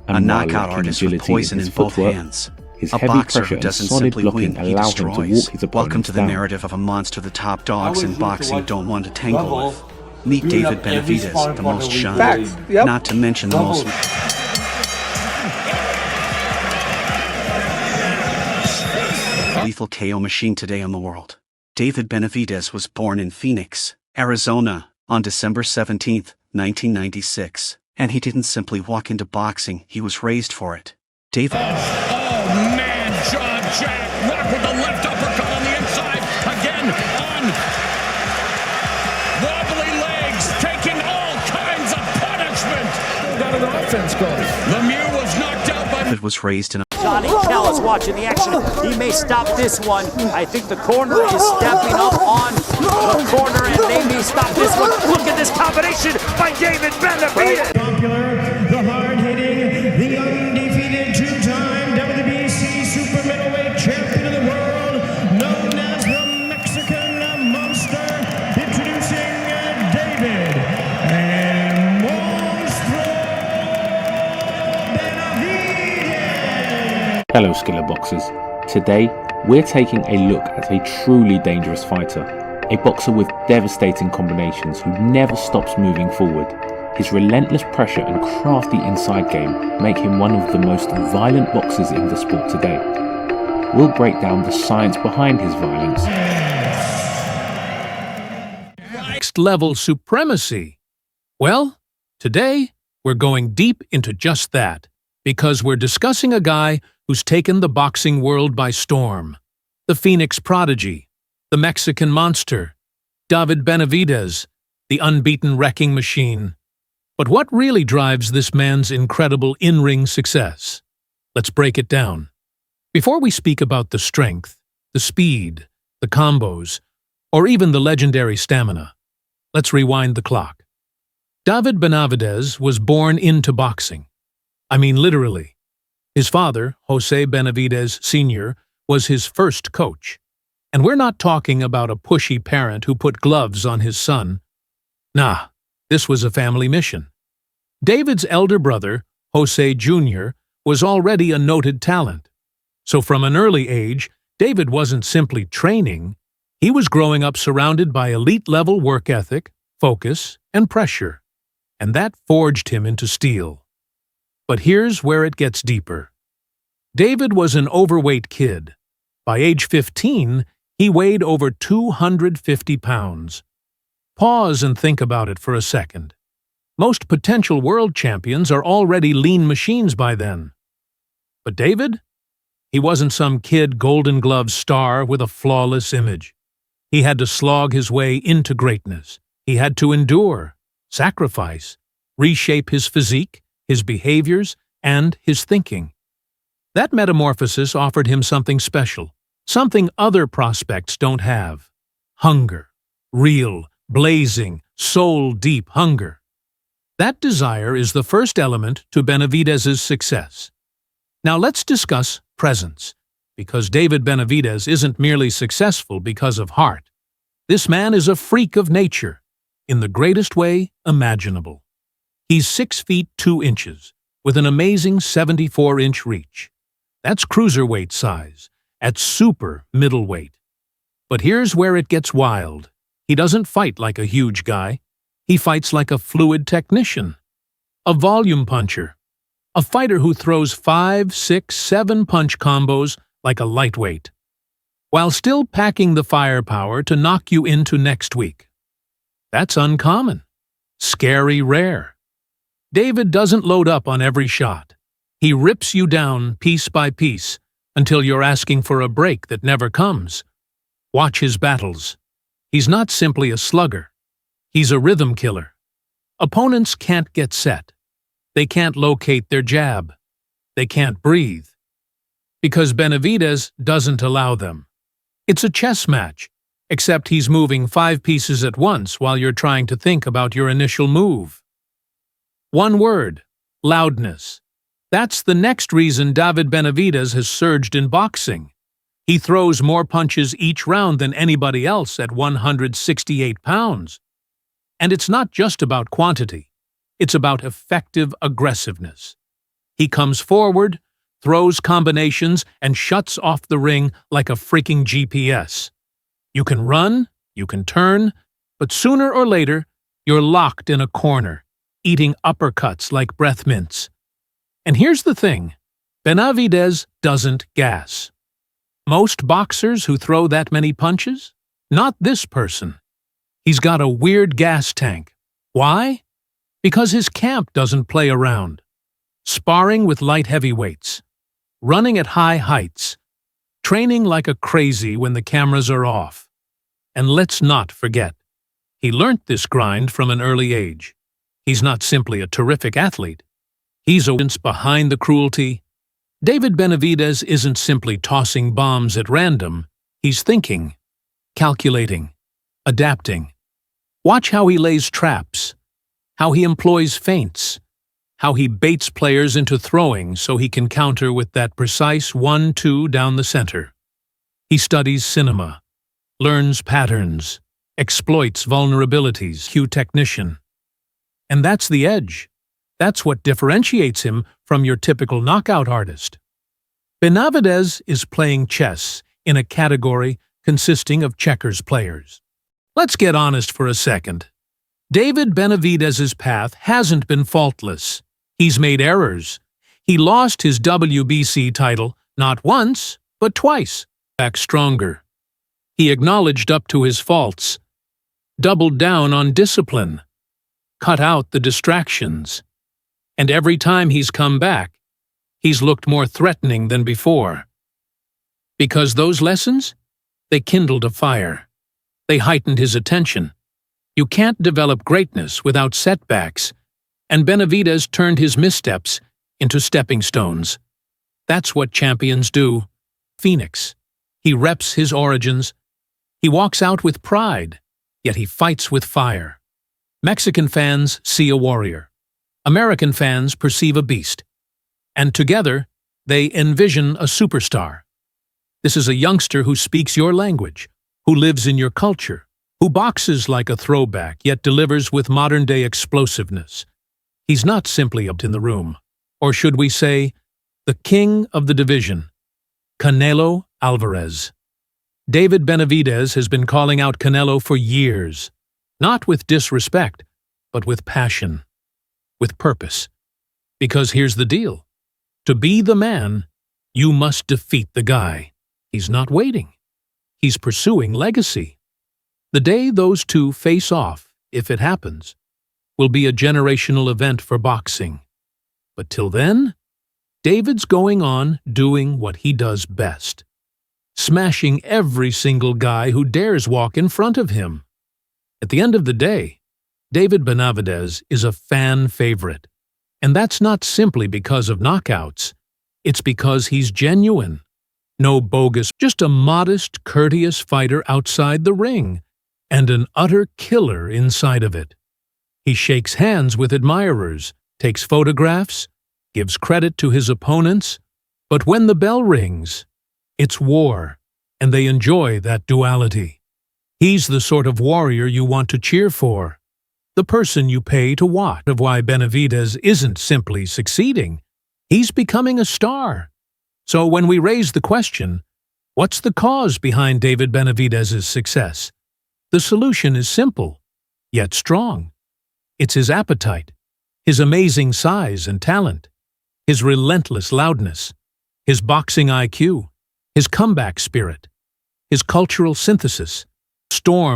and A knockout lacking artist with agility poison in in his both footwork, hands. his A heavy boxer pressure who and doesn't solid simply blocking win, he allow him to walk destroys. his Welcome opponents to the down. narrative of a monster the top dogs in used to boxing watch don't want to tangle Rebel with. Meet beat David up every Benavidez, sparring the partner most we shunned. Facts. Yep. Not to mention the Rebel. most lethal KO machine today in the world. David Benavidez was born in Phoenix, Arizona, on December 17, 1996. And he didn't simply walk into boxing, he was raised for it. David... Oh man, John Jack, rock with the left uppercut on the inside, again on wobbly legs, taking all kinds of punishment. Got an offense going. Lemieux was knocked out by... David was raised in a... Johnny Kell is watching the action. He may stop this one. I think the corner is stepping up on the corner, and they may stop this one. Look at this combination by David Benavidez. Popular, the hard-hitting, the undefeated two-time WBC super middleweight champion of the world, known as the Mexican Monster, introducing David Benavidez. Hello skiller boxers. Today, we're taking a look at a truly dangerous fighter, a boxer with devastating combinations who never stops moving forward. His relentless pressure and crafty inside game make him one of the most violent boxers in the sport today. We'll break down the science behind his violence. Next level supremacy. Well, today we're going deep into just that, because we're discussing a guy who's taken the boxing world by storm. The Phoenix prodigy, the Mexican monster, David Benavidez, the unbeaten wrecking machine. But what really drives this man's incredible in-ring success? Let's break it down. Before we speak about the strength, the speed, the combos, or even the legendary stamina, let's rewind the clock. David Benavidez was born into boxing. I mean literally. His father, Jose Benavidez Sr., was his first coach. And we're not talking about a pushy parent who put gloves on his son. Nah, this was a family mission. David's elder brother, Jose Jr., was already a noted talent. So from an early age, David wasn't simply training, he was growing up surrounded by elite-level work ethic, focus, and pressure. And that forged him into steel. But here's where it gets deeper. David was an overweight kid. By age 15, he weighed over 250 pounds. Pause and think about it for a second. Most potential world champions are already lean machines by then. But David? He wasn't some kid Golden Glove star with a flawless image. He had to slog his way into greatness. He had to endure, sacrifice, reshape his physique, his behaviors, and his thinking. That metamorphosis offered him something special, something other prospects don't have. Hunger. Real, blazing, soul-deep hunger. That desire is the first element to Benavidez's success. Now let's discuss presence, because David Benavidez isn't merely successful because of heart. This man is a freak of nature, in the greatest way imaginable. He's 6 feet 2 inches, with an amazing 74-inch reach. That's cruiserweight size, at super middleweight. But here's where it gets wild. He doesn't fight like a huge guy. He fights like a fluid technician, a volume puncher, a fighter who throws 5, 6, 7 punch combos like a lightweight, while still packing the firepower to knock you into next week. That's uncommon, scary rare. David doesn't load up on every shot. He rips you down piece by piece until you're asking for a break that never comes. Watch his battles. He's not simply a slugger. He's a rhythm killer. Opponents can't get set. They can't locate their jab. They can't breathe. Because Benavidez doesn't allow them. It's a chess match, except he's moving 5 pieces at once while you're trying to think about your initial move. One word: loudness. That's the next reason David Benavidez has surged in boxing. He throws more punches each round than anybody else at 168 pounds. And it's not just about quantity. It's about effective aggressiveness. He comes forward, throws combinations, and shuts off the ring like a freaking GPS. You can run, you can turn, but sooner or later, you're locked in a corner, eating uppercuts like breath mints. And here's the thing, Benavidez doesn't gas. Most boxers who throw that many punches? Not this person. He's got a weird gas tank. Why? Because his camp doesn't play around. Sparring with light heavyweights, running at high heights, training like a crazy when the cameras are off. And let's not forget, he learnt this grind from an early age. He's not simply a terrific athlete. He's a audience behind the cruelty. David Benavidez isn't simply tossing bombs at random. He's thinking, calculating, adapting. Watch how he lays traps, how he employs feints, how he baits players into throwing so he can counter with that precise 1-2 down the center. He studies cinema, learns patterns, exploits vulnerabilities, cue technician. And that's the edge. That's what differentiates him from your typical knockout artist. Benavidez is playing chess in a category consisting of checkers players. Let's get honest for a second. David Benavidez's path hasn't been faultless. He's made errors. He lost his WBC title not once, but twice. Back stronger. He acknowledged up to his faults, doubled down on discipline, cut out the distractions. And every time he's come back, he's looked more threatening than before. Because those lessons, they kindled a fire. They heightened his attention. You can't develop greatness without setbacks, and Benavidez turned his missteps into stepping stones. That's what champions do. Phoenix. He reps his origins. He walks out with pride, yet he fights with fire. Mexican fans see a warrior. American fans perceive a beast. And together, they envision a superstar. This is a youngster who speaks your language, who lives in your culture, who boxes like a throwback, yet delivers with modern-day explosiveness. He's not simply up in the room, or should we say, the king of the division, Canelo Alvarez. David Benavidez has been calling out Canelo for years, not with disrespect, but with passion, with purpose. Because here's the deal. To be the man, you must defeat the guy. He's not waiting. He's pursuing legacy. The day those two face off, if it happens, will be a generational event for boxing. But till then, David's going on doing what he does best, smashing every single guy who dares walk in front of him. At the end of the day, David Benavidez is a fan favorite. And that's not simply because of knockouts. It's because he's genuine. No bogus, just a modest, courteous fighter outside the ring, and an utter killer inside of it. He shakes hands with admirers, takes photographs, gives credit to his opponents, but when the bell rings, it's war, and they enjoy that duality. He's the sort of warrior you want to cheer for, the person you pay to watch. Of why Benavidez isn't simply succeeding, he's becoming a star. So when we raise the question, what's the cause behind David Benavidez's success? The solution is simple, yet strong. It's his appetite, his amazing size and talent, his relentless loudness, his boxing IQ, his comeback spirit, his cultural synthesis, storm